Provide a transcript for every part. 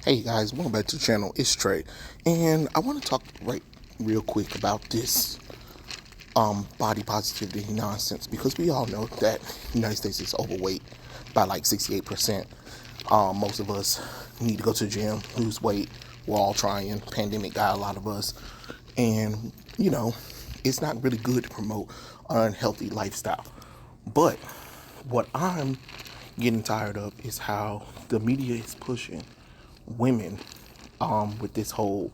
Hey guys, welcome back to the channel. It's Trey, and I want to talk real quick about this body positivity nonsense because we all know that the United States is overweight by like 68%. Most of us need to go to the gym, lose weight. We're all trying. Pandemic got a lot of us, and it's not really good to promote an unhealthy lifestyle. But what I'm getting tired of is how the media is pushing women with this whole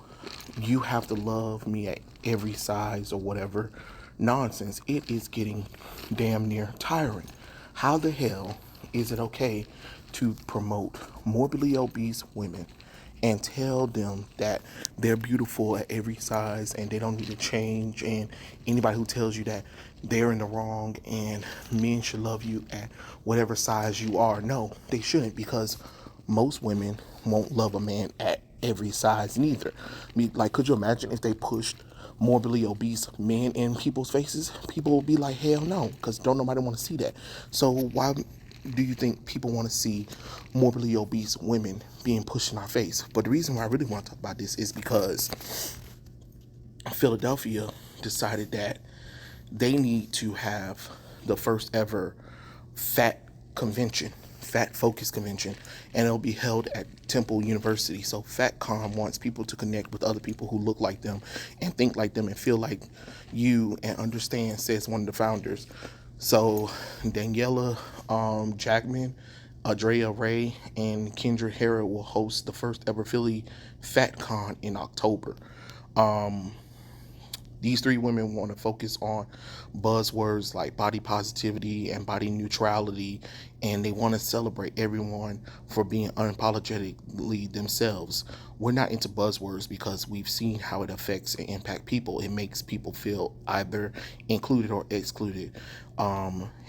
you have to love me at every size or whatever nonsense. It is getting damn near tiring. How the hell is it okay to promote morbidly obese women and tell them that they're beautiful at every size and they don't need to change, and anybody who tells you that they're in the wrong and men should love you at whatever size you are? No, they shouldn't, because most women won't love a man at every size neither. I mean, like, could you imagine if they pushed morbidly obese men in people's faces? People would be like, hell no, because don't nobody want to see that. So why do you think people want to see morbidly obese women being pushed in our face? But the reason why I really want to talk about this is because Philadelphia decided that they need to have the first ever fat convention, fat focus convention, and it'll be held at Temple University. So FatCon wants people to connect with other people who look like them and think like them and feel like you and understand, says one of the founders. So Daniela Jackman, Andrea Ray, and Kendra Harrod will host the first ever Philly FatCon in October. These three women want to focus on buzzwords like body positivity and body neutrality, and they want to celebrate everyone for being unapologetically themselves. We're not into buzzwords because we've seen how it affects and impact people. It makes people feel either included or excluded.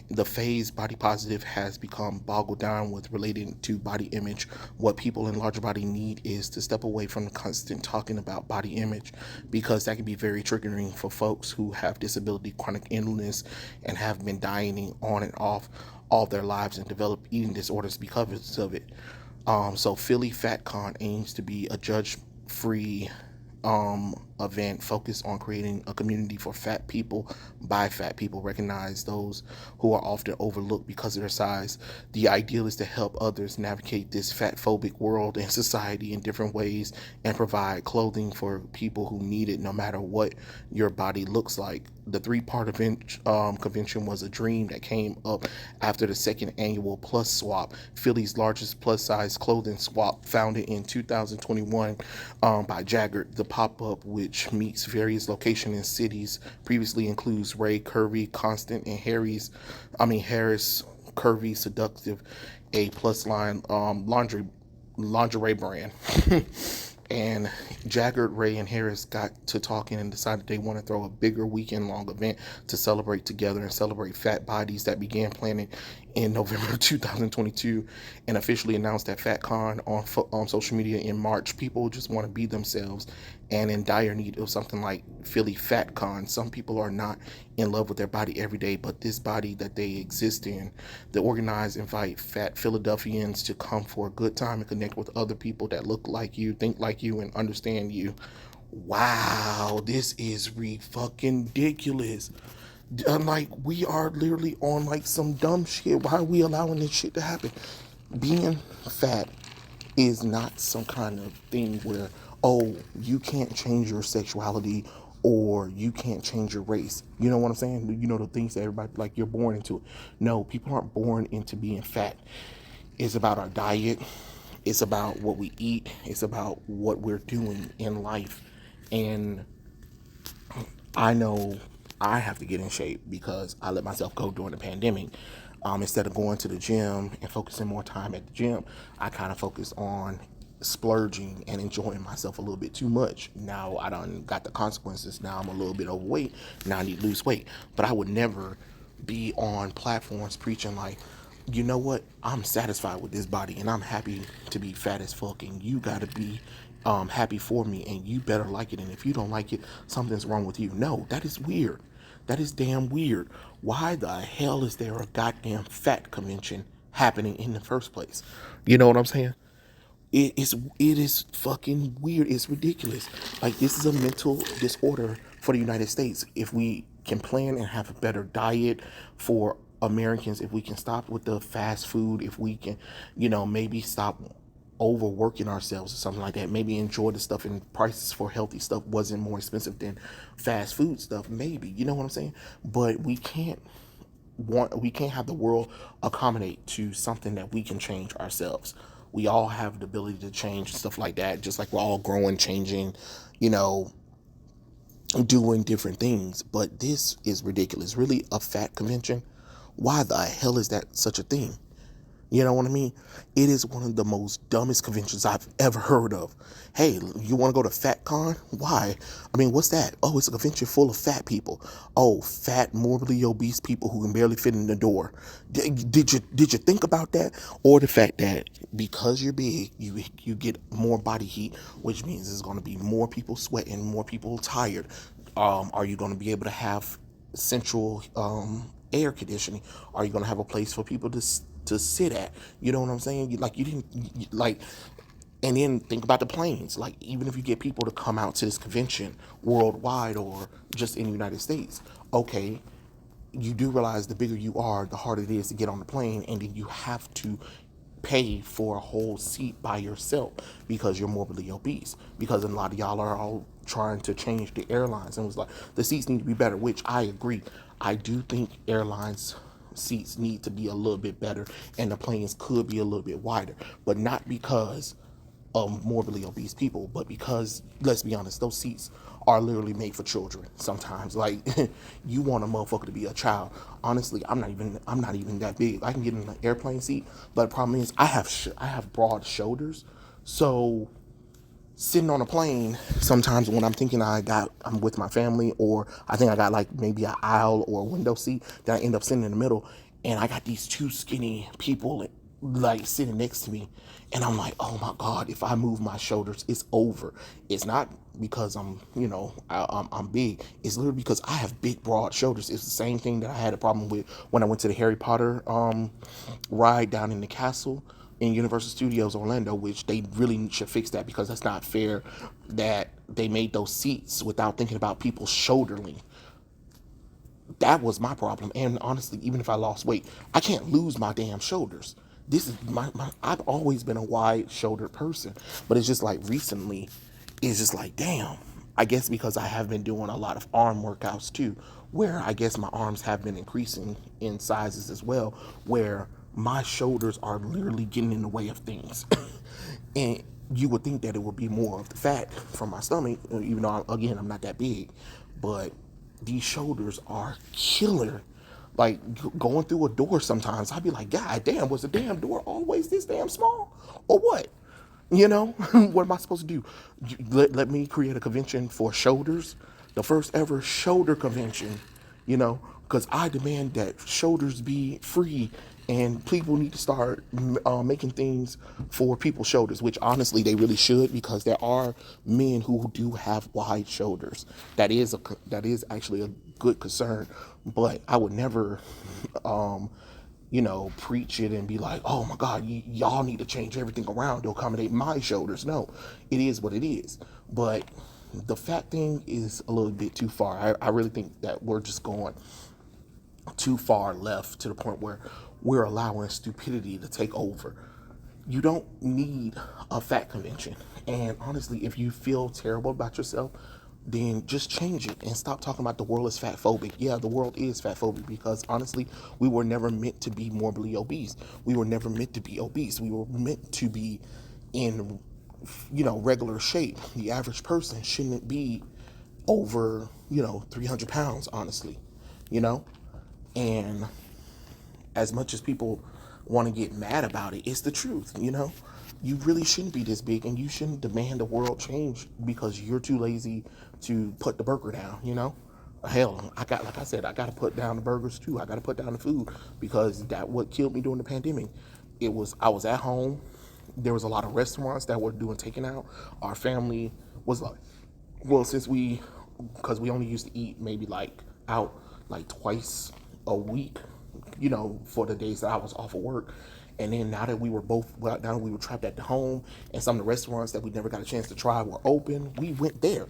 The phase body positive has become boggled down with relating to body image. What people in larger body need is to step away from the constant talking about body image, because that can be very triggering for folks who have disability, chronic illness, and have been dieting on and off all their lives and develop eating disorders because of it. So Philly FatCon aims to be a judge-free event focused on creating a community for fat people by fat people, recognize those who are often overlooked because of their size. The ideal is to help others navigate this fat phobic world and society in different ways and provide clothing for people who need it no matter what your body looks like. The three-part event convention was a dream that came up after the second annual Plus Swap, Philly's largest plus-size clothing swap, founded in 2021 by Jagged. The pop-up, which meets various locations in cities, previously includes Ray Curvy, Constant, and Harris Curvy Seductive, a plus line lingerie brand. And Jagged, Ray, and Harris got to talking and decided they want to throw a bigger weekend-long event to celebrate together and celebrate fat bodies that began planning in November 2022 and officially announced at FatCon on social media in March. People just want to be themselves and in dire need of something like Philly FatCon. Some people are not in love with their body every day, but this body that they exist in. The organizers invite fat Philadelphians to come for a good time and connect with other people that look like you, think like you, and understand you. Wow, this is fucking ridiculous. Like, we are literally on like some dumb shit. Why are we allowing this shit to happen? Being fat is not some kind of thing where, oh, you can't change your sexuality or you can't change your race. You know what I'm saying? You know, the things that everybody, like, you're born into it. No, people aren't born into being fat. It's about our diet. It's about what we eat. It's about what we're doing in life. And I know I have to get in shape because I let myself go during the pandemic. Instead of going to the gym and focusing more time at the gym, I kind of focus on splurging and enjoying myself a little bit too much. Now I done got the consequences. Now I'm a little bit overweight. Now I need to lose weight. But I would never be on platforms preaching like, you know what, I'm satisfied with this body and I'm happy to be fat as fuck, and you gotta be happy for me and you better like it, and if you don't like it, something's wrong with you. No, that is weird. That is damn weird. Why the hell is there a goddamn fat convention happening in the first place? You know what I'm saying? It is fucking weird. It's ridiculous. Like, this is a mental disorder for the United States. If we can plan and have a better diet for Americans, if we can stop with the fast food, if we can, maybe stop overworking ourselves or something like that. Maybe enjoy the stuff, and prices for healthy stuff wasn't more expensive than fast food stuff. Maybe, you know what I'm saying? But we can't have the world accommodate to something that we can change ourselves. We all have the ability to change stuff like that, just like we're all growing, changing, you know, doing different things. But this is ridiculous. Really, a fat convention? Why the hell is that such a thing? You know what I mean? It is one of the most dumbest conventions I've ever heard of. Hey, you want to go to FatCon? Why? I mean, what's that? Oh, it's a convention full of fat people. Oh, fat, morbidly obese people who can barely fit in the door. Did you think about that? Or the fact that because you're big, you get more body heat, which means there's going to be more people sweating, more people tired. Are you going to be able to have central air conditioning? Are you going to have a place for people to sit at? You know what I'm saying? Like, you didn't like. And then think about the planes. Like, even if you get people to come out to this convention worldwide or just in the United States, okay, you do realize the bigger you are, the harder it is to get on the plane, and then you have to pay for a whole seat by yourself because you're morbidly obese. Because a lot of y'all are all trying to change the airlines, and it was like the seats need to be better, which I agree. I do think airlines seats need to be a little bit better, and the planes could be a little bit wider, but not because morbidly obese people, but because, let's be honest, those seats are literally made for children sometimes. Like, you want a motherfucker to be a child. Honestly, I'm not even that big. I can get in an airplane seat, but the problem is I have broad shoulders, so sitting on a plane, sometimes when I'm thinking I'm with my family, or I think I got like maybe an aisle or a window seat, then I end up sitting in the middle, and I got these two skinny people like sitting next to me, and I'm like, oh my god, if I move my shoulders, it's over. It's not because I'm big. It's literally because I have big broad shoulders. It's the same thing that I had a problem with when I went to the Harry Potter ride down in the castle in Universal Studios Orlando, which they really should fix that, because that's not fair that they made those seats without thinking about people's shoulder length. That was my problem. And honestly, even if I lost weight, I can't lose my damn shoulders. This is my I've always been a wide shouldered person, but it's just like recently, it's just like, damn. I guess because I have been doing a lot of arm workouts too, where I guess my arms have been increasing in sizes as well, where my shoulders are literally getting in the way of things. And you would think that it would be more of the fat from my stomach, even though, again, I'm not that big. But these shoulders are killer. Like, going through a door sometimes, I'd be like, God damn, was the damn door always this damn small? Or what? You know, what am I supposed to do? Let me create a convention for shoulders, the first ever shoulder convention, because I demand that shoulders be free, and people need to start making things for people's shoulders, which honestly they really should, because there are men who do have wide shoulders. That is actually a good concern, but I would never preach it and be like, oh my God, y'all need to change everything around to accommodate my shoulders. No, it is what it is. But the fat thing is a little bit too far. I really think that we're just going too far left, to the point where we're allowing stupidity to take over. You don't need a fat convention. And honestly, if you feel terrible about yourself, then just change it and stop talking about the world is fat phobic. Yeah, the world is fat phobic, because honestly, we were never meant to be morbidly obese. We were never meant to be obese. We were meant to be in, regular shape. The average person shouldn't be over, 300 pounds, honestly, you know? And as much as people want to get mad about it, it's the truth. You really shouldn't be this big, and you shouldn't demand the world change because you're too lazy to put the burger down. Hell, like I said, I got to put down the burgers too. I got to put down the food, because that what killed me during the pandemic. I was at home. There was a lot of restaurants that were doing taking out. Our family was like, well, because we only used to eat maybe like out like twice a week, for the days that I was off of work. And then now that we were now that we were trapped at the home, and some of the restaurants that we never got a chance to try were open, we went there.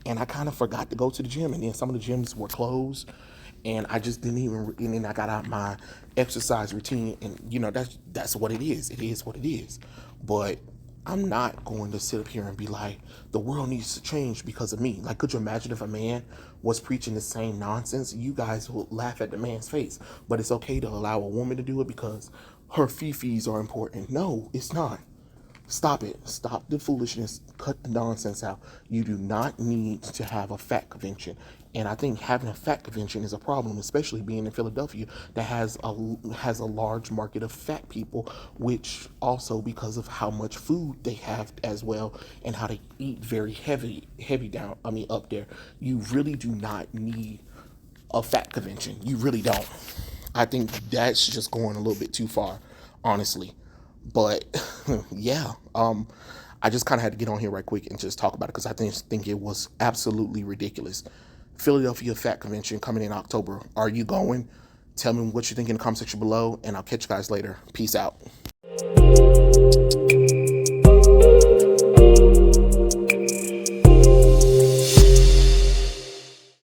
And I kind of forgot to go to the gym, and then some of the gyms were closed, and I just didn't even. And then I got out my exercise routine, and that's what it is. It is what it is. But I'm not going to sit up here and be like, the world needs to change because of me. Like, could you imagine if a man was preaching the same nonsense? You guys will laugh at the man's face. But it's okay to allow a woman to do it because her fifis are important. No, it's not. Stop it. Stop the foolishness. Cut the nonsense out. You do not need to have a fat convention. And I think having a fat convention is a problem, especially being in Philadelphia that has a large market of fat people, which also because of how much food they have as well and how they eat very heavy down. I mean up there. You really do not need a fat convention. You really don't. I think that's just going a little bit too far, honestly. But yeah, I just kind of had to get on here right quick and just talk about it because I think it was absolutely ridiculous. Philadelphia Fat Convention coming in October. Are you going? Tell me what you think in the comment section below, and I'll catch you guys later. Peace out.